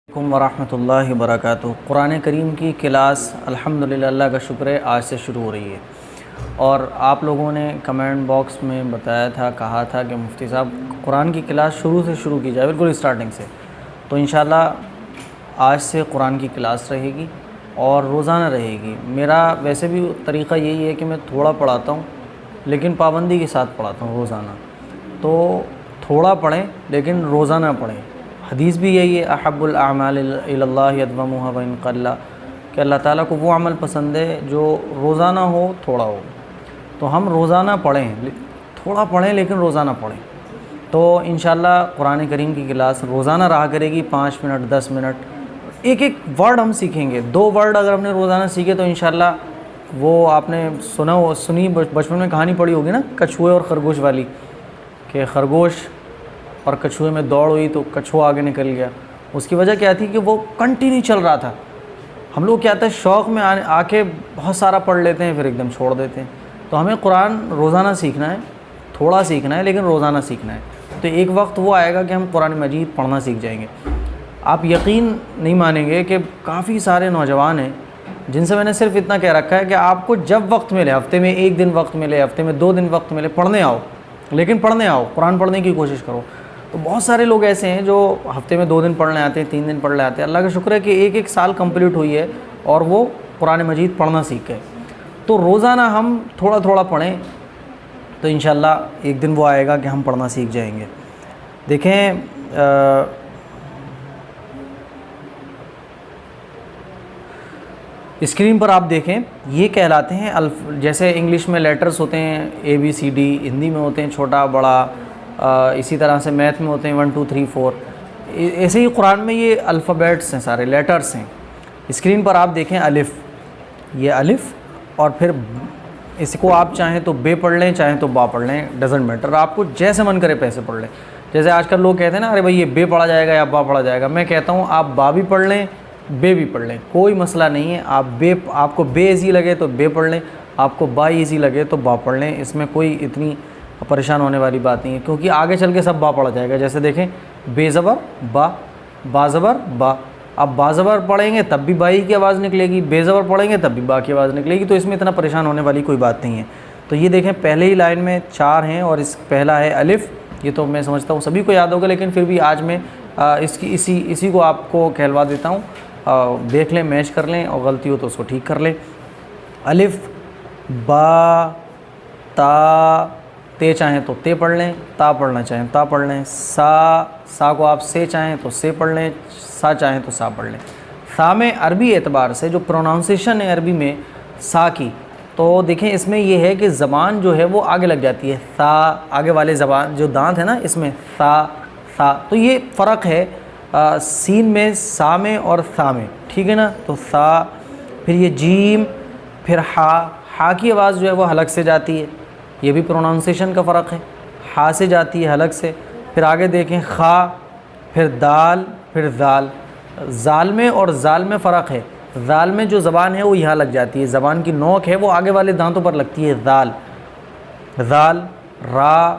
ورحمۃ اللہ وبرکاتہ۔ قرآن کریم کی کلاس الحمدللہ اللہ کا شکر ہے آج سے شروع ہو رہی ہے، اور آپ لوگوں نے کمنٹ باکس میں بتایا تھا، کہا تھا کہ مفتی صاحب قرآن کی کلاس شروع سے شروع کی جائے، بالکل اسٹارٹنگ سے۔ تو انشاءاللہ آج سے قرآن کی کلاس رہے گی اور روزانہ رہے گی۔ میرا ویسے بھی طریقہ یہی ہے کہ میں تھوڑا پڑھاتا ہوں لیکن پابندی کے ساتھ پڑھاتا ہوں روزانہ، تو تھوڑا پڑھیں لیکن روزانہ پڑھیں۔ حدیث بھی یہی ہے، احب الاعمال الی اللہ ادومها وان قل، کہ اللہ تعالیٰ کو وہ عمل پسند ہے جو روزانہ ہو، تھوڑا ہو۔ تو ہم روزانہ پڑھیں، تھوڑا پڑھیں لیکن روزانہ پڑھیں۔ تو انشاءاللہ قرآن کریم کی کلاس روزانہ رہا کرے گی، 5 منٹ 10 منٹ، ایک ایک ورڈ ہم سیکھیں گے۔ 2 ورڈ اگر ہم نے روزانہ سیکھے تو انشاءاللہ وہ آپ نے سنی بچپن میں کہانی پڑھی ہوگی نا، کچھوے اور خرگوش والی، کہ خرگوش اور کچھوے میں دوڑ ہوئی تو کچھوا آگے نکل گیا۔ اس کی وجہ کیا تھی کہ وہ کنٹینیو چل رہا تھا۔ ہم لوگ کیا تھا، شوق میں آ کے بہت سارا پڑھ لیتے ہیں پھر ایک دم چھوڑ دیتے ہیں۔ تو ہمیں قرآن روزانہ سیکھنا ہے، تھوڑا سیکھنا ہے لیکن روزانہ سیکھنا ہے۔ تو ایک وقت وہ آئے گا کہ ہم قرآن مجید پڑھنا سیکھ جائیں گے۔ آپ یقین نہیں مانیں گے کہ کافی سارے نوجوان ہیں جن سے میں نے صرف اتنا کہہ رکھا ہے کہ آپ کو جب وقت ملے، ہفتے میں 1 دن وقت ملے، ہفتے میں 2 دن وقت ملے، پڑھنے آؤ، لیکن پڑھنے آؤ، قرآن پڑھنے کی کوشش کرو۔ تو بہت سارے لوگ ایسے ہیں جو ہفتے میں 2 دن پڑھنے آتے ہیں، 3 دن پڑھنے آتے ہیں۔ اللہ کا شکر ہے کہ ایک سال کمپلیٹ ہوئی ہے اور وہ قرآن مجید پڑھنا سیکھ گئے۔ تو روزانہ ہم تھوڑا تھوڑا پڑھیں تو انشاءاللہ ایک دن وہ آئے گا کہ ہم پڑھنا سیکھ جائیں گے۔ دیکھیں اسکرین پر آپ دیکھیں، یہ کہلاتے ہیں جیسے انگلش میں لیٹرز ہوتے ہیں ABCD، ہندی میں ہوتے ہیں چھوٹا بڑا، اسی طرح سے میتھ میں ہوتے ہیں 1 2 3 4، ایسے ہی قرآن میں یہ الفابیٹس ہیں، سارے لیٹرز ہیں۔ اسکرین پر آپ دیکھیں الف، یہ الف، اور پھر اس کو آپ چاہیں تو بے پڑھ لیں، چاہیں تو با پڑھ لیں، ڈزنٹ میٹر، آپ کو جیسے من کرے پیسے پڑھ لیں۔ جیسے آج کل لوگ کہتے ہیں نا، ارے بھائی یہ بے پڑھا جائے گا یا با پڑھا جائے گا، میں کہتا ہوں آپ با بھی پڑھ لیں، بے بھی پڑھ لیں، کوئی مسئلہ نہیں ہے۔ آپ کو بے ایزی لگے تو بے پڑھ لیں، آپ کو با ایزی لگے تو با پڑھ لیں، اس میں کوئی اتنی پریشان ہونے والی بات نہیں ہے، کیونکہ آگے چل کے سب با پڑھا جائے گا۔ جیسے دیکھیں، بے زبر با، با زبر با، اب با زبر پڑھیں گے تب بھی بائی کی آواز نکلے گی، بے زبر پڑھیں گے تب بھی با کی آواز نکلے گی، تو اس میں اتنا پریشان ہونے والی کوئی بات نہیں ہے۔ تو یہ دیکھیں پہلے ہی لائن میں 4 ہیں اور اس پہلا ہے الف، یہ تو میں سمجھتا ہوں سبھی کو یاد ہوگا، لیکن پھر بھی آج میں اسی کو آپ کو کہلوا دیتا ہوں، دیکھ لیں، میچ کر لیں، اور غلطی ہو تو اس کو ٹھیک کر لیں۔ الف، با، تا، تے چاہیں تو تے پڑھ لیں، تا پڑھنا چاہیں تا پڑھ لیں، سا کو آپ سے چاہیں تو سے پڑھ لیں، سا چاہیں تو سا پڑھ لیں۔ سا میں عربی اعتبار سے جو پروناؤنسیشن ہے عربی میں سا کی، تو دیکھیں اس میں یہ ہے کہ زبان جو ہے وہ آگے لگ جاتی ہے، سا آگے والے زبان جو دانت ہے نا اس میں سا، تو یہ فرق ہے سین میں، سا میں اور سا میں، ٹھیک ہے نا۔ تو سا، پھر یہ جیم، پھر ہا کی آواز جو ہے وہ حلق سے جاتی ہے، یہ بھی پروناؤنسیشن کا فرق ہے، ہا سے جاتی ہے حلق سے۔ پھر آگے دیکھیں خا، پھر دال، پھر زال۔ زال میں اور زال میں فرق ہے، زال میں جو زبان ہے وہ یہاں لگ جاتی ہے، زبان کی نوک ہے وہ آگے والے دانتوں پر لگتی ہے، زال، را،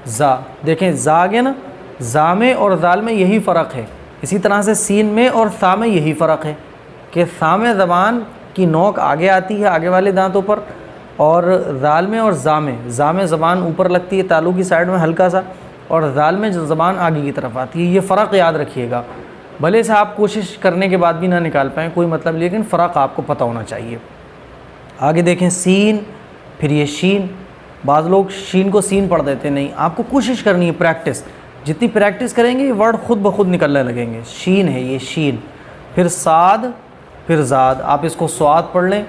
زا۔ دیکھیں زا آگے نا، زا میں اور زال میں یہی فرق ہے۔ اسی طرح سے سین میں اور سا میں یہی فرق ہے کہ سا میں زبان کی نوک آگے آتی ہے آگے والے دانتوں پر، اور زال میں اور زا میں زبان اوپر لگتی ہے تالو کی سائڈ میں ہلکا سا، اور زال میں زبان آگے کی طرف آتی ہے۔ یہ فرق یاد رکھیے گا، بھلے سے آپ کوشش کرنے کے بعد بھی نہ نکال پائیں کوئی مطلب، لیکن فرق آپ کو پتہ ہونا چاہیے۔ آگے دیکھیں سین، پھر یہ شین، بعض لوگ شین کو سین پڑھ دیتے، نہیں، آپ کو کوشش کرنی ہے، پریکٹس، جتنی پریکٹس کریں گے یہ ورڈ خود بخود نکلنے لگیں گے۔ شین ہے یہ شین، پھر صاد، پھر زاد، آپ اس کو سواد پڑھ لیں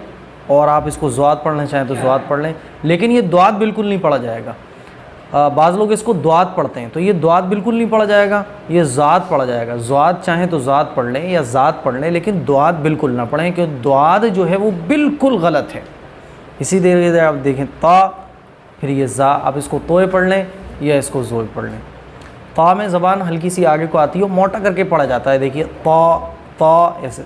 اور آپ اس کو زواد پڑھنا چاہیں تو زواد پڑھ لیں، لیکن یہ دواد بالکل نہیں پڑھا جائے گا۔ بعض لوگ اس کو دواد پڑھتے ہیں، تو یہ دواد بالکل نہیں پڑھا جائے گا، یہ زاد پڑھا جائے گا۔ زواد چاہیں تو زاد پڑھ لیں یا زاد پڑھ لیں، لیکن دواد بالکل نہ پڑھیں، کیونکہ دواد جو ہے وہ بالکل غلط ہے۔ اسی طریقے سے آپ دیکھیں تا، پھر یہ زا، آپ اس کو توئے پڑھ لیں یا اس کو زوئے پڑھ لیں۔ تا میں زبان ہلکی سی آگے کو آتی ہے، موٹا کر کے پڑھا جاتا ہے، دیکھیے تا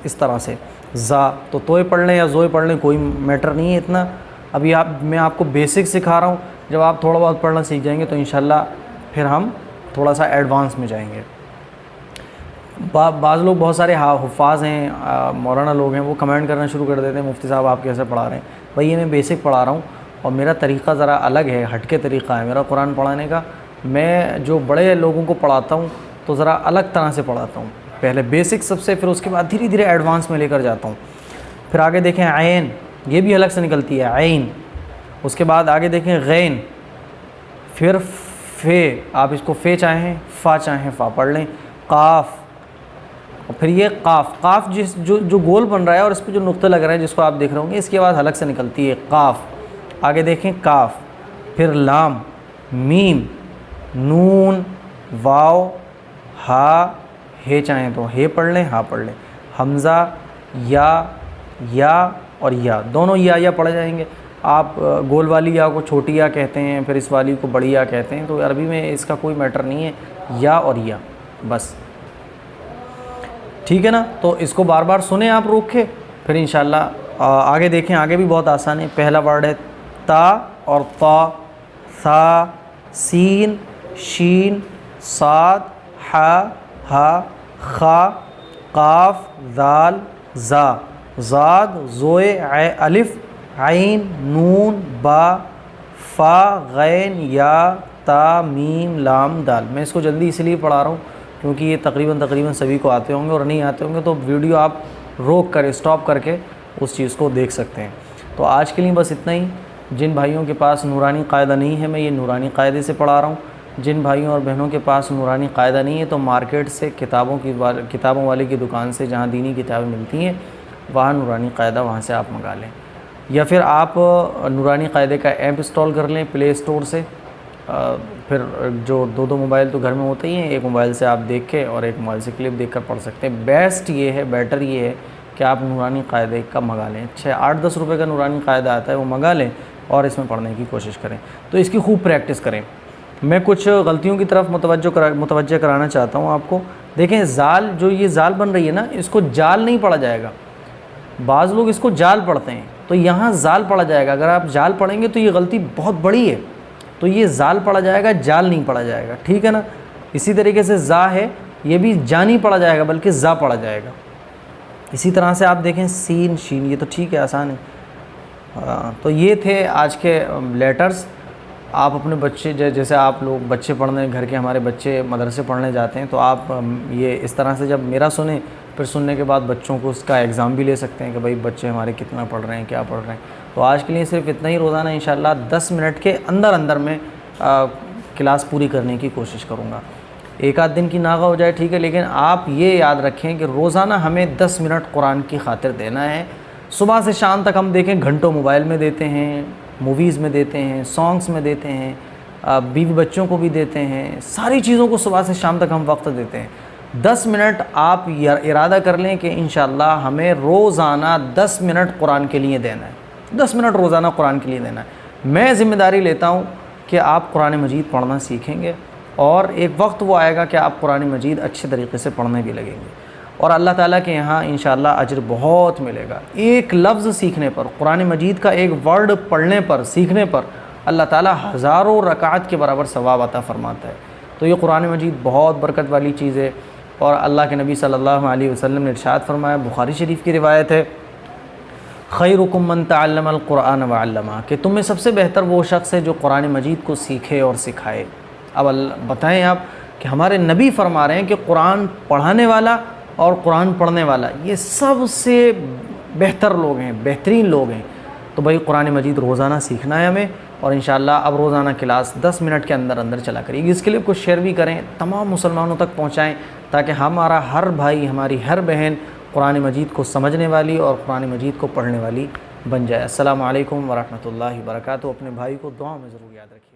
اس طرح سے۔ زا تو توئے پڑھ لیں یا زوئے پڑھ لیں، کوئی میٹر نہیں ہے اتنا۔ ابھی میں آپ کو بیسک سکھا رہا ہوں، جب آپ تھوڑا بہت پڑھنا سیکھ جائیں گے تو انشاءاللہ پھر ہم تھوڑا سا ایڈوانس میں جائیں گے۔ بعض لوگ بہت سارے حفاظ ہیں، مولانا لوگ ہیں، وہ کمنٹ کرنا شروع کر دیتے ہیں مفتی صاحب آپ کیسے پڑھا رہے ہیں۔ بھائی یہ میں بیسک پڑھا رہا ہوں اور میرا طریقہ ذرا الگ ہے، ہٹ کے طریقہ ہے میرا قرآن پڑھانے کا۔ میں جو بڑے لوگوں کو پڑھاتا ہوں تو ذرا الگ طرح سے پڑھاتا ہوں، پہلے بیسک سب سے، پھر اس کے بعد دھیرے دھیرے ایڈوانس میں لے کر جاتا ہوں۔ پھر آگے دیکھیں عین، یہ بھی الگ سے نکلتی ہے عین، اس کے بعد آگے دیکھیں غین، پھر فے، آپ اس کو فے چاہیں فا چاہیں فا پڑھ لیں، قاف، اور پھر یہ قاف، قاف جو گول بن رہا ہے اور اس پہ جو نقطہ لگ رہا ہے جس کو آپ دیکھ رہے ہوں گے، اس کے بعد الگ سے نکلتی ہے قاف۔ آگے دیکھیں کاف، پھر لام، میم، نون، واو، ہا، ہے چاہیں تو ہے پڑھ لیں ہا پڑھ لیں، حمزہ، یا اور یا، دونوں یا پڑھ جائیں گے۔ آپ گول والی یا کو چھوٹی یا کہتے ہیں، پھر اس والی کو بڑی یا کہتے ہیں، تو عربی میں اس کا کوئی میٹر نہیں ہے، یا اور یا بس، ٹھیک ہے نا۔ تو اس کو بار بار سنیں آپ روک کے، پھر انشاءاللہ آگے دیکھیں، آگے بھی بہت آسان ہے۔ پہلا ورڈ ہے تا اور طا، ثا، سین، شین، صاد، ہا، خا، قاف، ذال، زا، زاد، زوئے، الف، عین، نون، با، فا، غین، یا، تا، میم، لام، دال۔ میں اس کو جلدی اس لیے پڑھا رہا ہوں کیونکہ یہ تقریباً سبھی کو آتے ہوں گے، اور نہیں آتے ہوں گے تو ویڈیو آپ روک کر اسٹاپ کر کے اس چیز کو دیکھ سکتے ہیں۔ تو آج کے لیے بس اتنا ہی۔ جن بھائیوں کے پاس نورانی قاعدہ نہیں ہے، میں یہ نورانی قاعدے سے پڑھا رہا ہوں۔ جن بھائیوں اور بہنوں کے پاس نورانی قاعدہ نہیں ہے تو مارکیٹ سے کتابوں والے کی دکان سے، جہاں دینی کتابیں ملتی ہیں، وہاں نورانی قاعدہ وہاں سے آپ منگا لیں، یا پھر آپ نورانی قاعدے کا ایپ انسٹال کر لیں پلے اسٹور سے۔ پھر جو دو موبائل تو گھر میں ہوتے ہی ہیں، ایک موبائل سے آپ دیکھ کے اور ایک موبائل سے کلپ دیکھ کر پڑھ سکتے ہیں۔ بیٹر یہ ہے کہ آپ نورانی قاعدے کا منگا لیں، 8-10 روپے کا نورانی قاعدہ آتا ہے، وہ منگا لیں اور اس میں پڑھنے کی کوشش کریں، تو اس کی خوب پریکٹس کریں۔ میں کچھ غلطیوں کی طرف متوجہ کرانا چاہتا ہوں آپ کو۔ دیکھیں زال، جو یہ زال بن رہی ہے نا، اس کو جال نہیں پڑھا جائے گا، بعض لوگ اس کو جال پڑھتے ہیں، تو یہاں زال پڑھا جائے گا۔ اگر آپ جال پڑھیں گے تو یہ غلطی بہت بڑی ہے، تو یہ زال پڑھا جائے گا، جال نہیں پڑھا جائے گا، ٹھیک ہے نا۔ اسی طریقے سے زا ہے، یہ بھی جا نہیں پڑھا جائے گا بلکہ زا پڑھا جائے گا۔ اسی طرح سے آپ دیکھیں سین، شین، یہ تو ٹھیک ہے، آسان ہے۔ تو یہ تھے آج کے لیٹرز۔ آپ اپنے بچے، جیسے آپ لوگ بچے پڑھنے، گھر کے ہمارے بچے مدرسے پڑھنے جاتے ہیں، تو آپ یہ اس طرح سے جب میرا سنیں، پھر سننے کے بعد بچوں کو اس کا ایگزام بھی لے سکتے ہیں کہ بھائی بچے ہمارے کتنا پڑھ رہے ہیں، کیا پڑھ رہے ہیں۔ تو آج کے لیے صرف اتنا ہی، روزانہ انشاءاللہ 10 منٹ کے اندر میں کلاس پوری کرنے کی کوشش کروں گا۔ ایک آدھ دن کی ناغہ ہو جائے ٹھیک ہے، لیکن آپ یہ یاد رکھیں کہ روزانہ ہمیں 10 منٹ قرآن کی خاطر دینا ہے۔ صبح سے شام تک ہم دیکھیں گھنٹوں موبائل میں دیتے ہیں، موویز میں دیتے ہیں، سانگز میں دیتے ہیں، بیوی بچوں کو بھی دیتے ہیں، ساری چیزوں کو صبح سے شام تک ہم وقت دیتے ہیں۔ 10 منٹ آپ ارادہ کر لیں کہ انشاءاللہ ہمیں روزانہ 10 منٹ قرآن کے لیے دینا ہے، 10 منٹ روزانہ قرآن کے لیے دینا ہے۔ میں ذمہ داری لیتا ہوں کہ آپ قرآن مجید پڑھنا سیکھیں گے، اور ایک وقت وہ آئے گا کہ آپ قرآن مجید اچھے طریقے سے پڑھنے بھی لگیں گے، اور اللہ تعالیٰ کے یہاں انشاءاللہ اجر بہت ملے گا۔ ایک لفظ سیکھنے پر، قرآن مجید کا ایک ورڈ پڑھنے پر، سیکھنے پر اللہ تعالیٰ ہزاروں رکعت کے برابر ثواب عطا فرماتا ہے۔ تو یہ قرآن مجید بہت برکت والی چیز ہے، اور اللہ کے نبی صلی اللہ علیہ وسلم نے ارشاد فرمایا، بخاری شریف کی روایت ہے، خیرکم من تعلم القرآن وعلمہ، کہ تم میں سب سے بہتر وہ شخص ہے جو قرآن مجید کو سیکھے اور سکھائے۔ اب بتائیں آپ کہ ہمارے نبی فرما رہے ہیں کہ قرآن پڑھانے والا اور قرآن پڑھنے والا یہ سب سے بہتر لوگ ہیں، بہترین لوگ ہیں۔ تو بھائی قرآن مجید روزانہ سیکھنا ہے ہمیں، اور انشاءاللہ اب روزانہ کلاس 10 منٹ کے اندر چلا کرے گی۔ اس کے لیے کچھ شیئر بھی کریں، تمام مسلمانوں تک پہنچائیں، تاکہ ہمارا ہر بھائی، ہماری ہر بہن قرآن مجید کو سمجھنے والی اور قرآن مجید کو پڑھنے والی بن جائے۔ السلام علیکم ورحمۃ اللہ وبرکاتہ۔ اپنے بھائی کو دعا میں ضرور یاد رکھیے۔